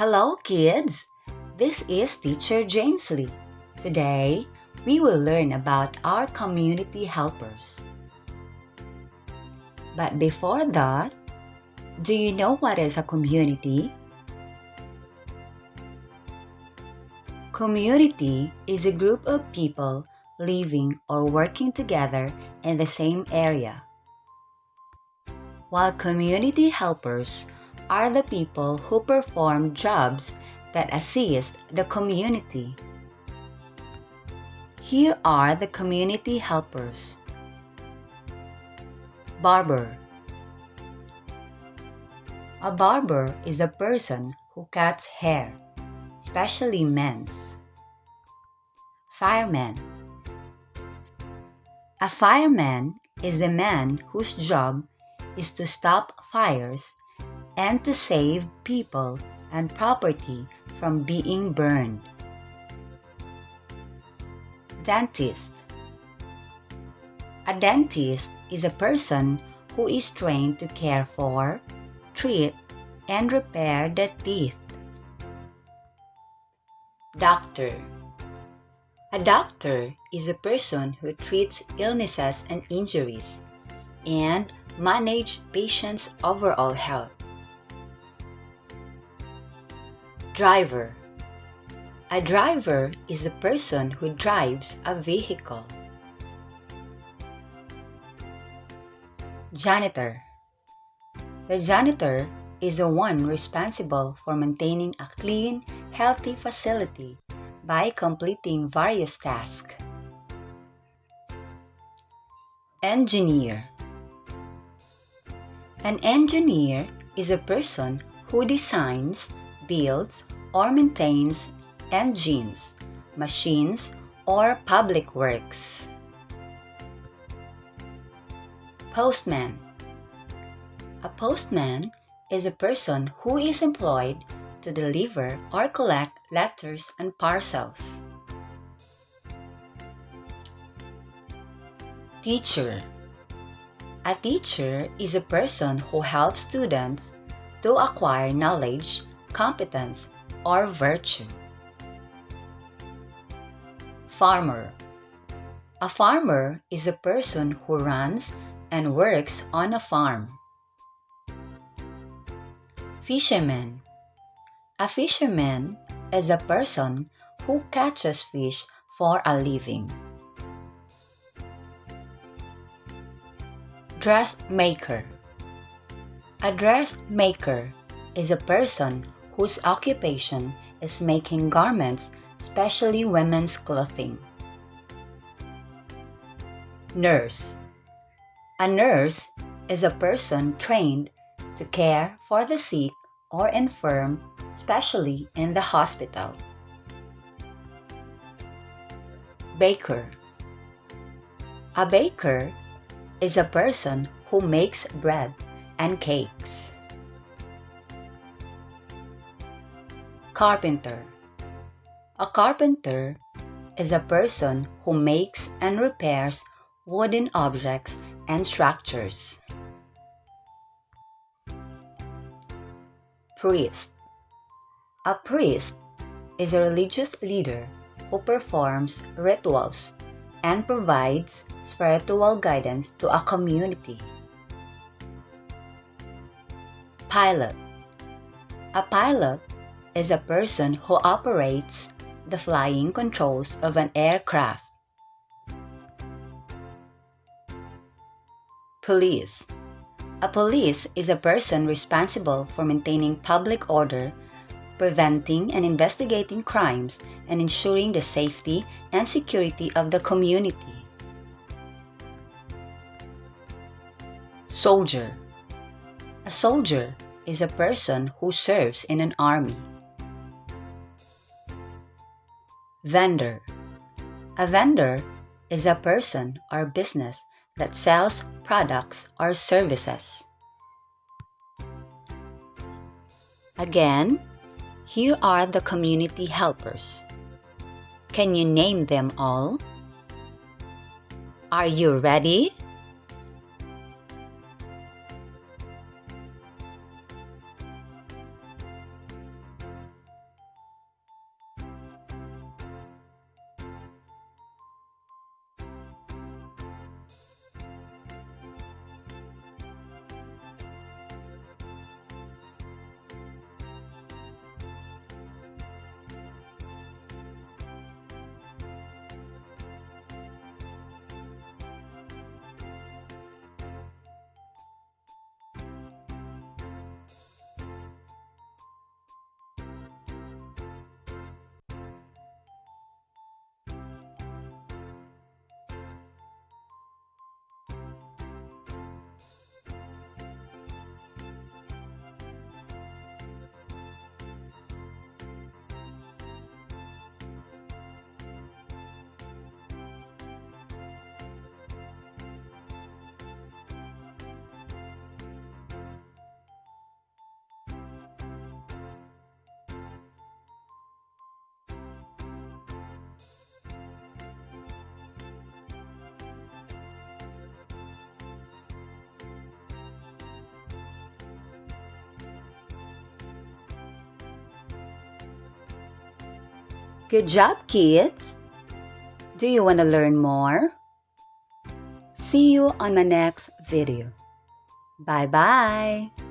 Hello, kids! This is Teacher James Lee. Today, we will learn about our community helpers. But before that, do you know what is a community? Community is a group of people living or working together in the same area. While community helpers are the people who perform jobs that assist the community. Here are the community helpers. Barber. A barber is a person who cuts hair, especially men's. Fireman. A fireman is a man whose job is to stop fires and to save people and property from being burned. Dentist. A dentist is a person who is trained to care for, treat, and repair the teeth. Doctor. A doctor is a person who treats illnesses and injuries and manages patients' overall health. Driver. A driver is a person who drives a vehicle. Janitor. The janitor is the one responsible for maintaining a clean, healthy facility by completing various tasks. Engineer. An engineer is a person who designs, builds, or maintains engines, machines, or public works. Postman. A postman is a person who is employed to deliver or collect letters and parcels. Teacher. A teacher is a person who helps students to acquire knowledge, competence, or virtue. Farmer. A farmer is a person who runs and works on a farm. Fisherman. A fisherman is a person who catches fish for a living. Dressmaker. A dressmaker is a person whose occupation is making garments, especially women's clothing. Nurse. A nurse is a person trained to care for the sick or infirm, especially in the hospital. Baker. A baker is a person who makes bread and cakes. Carpenter. A carpenter is a person who makes and repairs wooden objects and structures. Priest. A priest is a religious leader who performs rituals and provides spiritual guidance to a community. Pilot. A pilot is a person who operates the flying controls of an aircraft. Police. A police is a person responsible for maintaining public order, preventing and investigating crimes, and ensuring the safety and security of the community. Soldier. A soldier is a person who serves in an army. Vendor. A vendor is a person or business that sells products or services. Again, here are the community helpers. Can you name them all? Are you ready? Good job, kids! Do you want to learn more? See you on my next video. Bye-bye!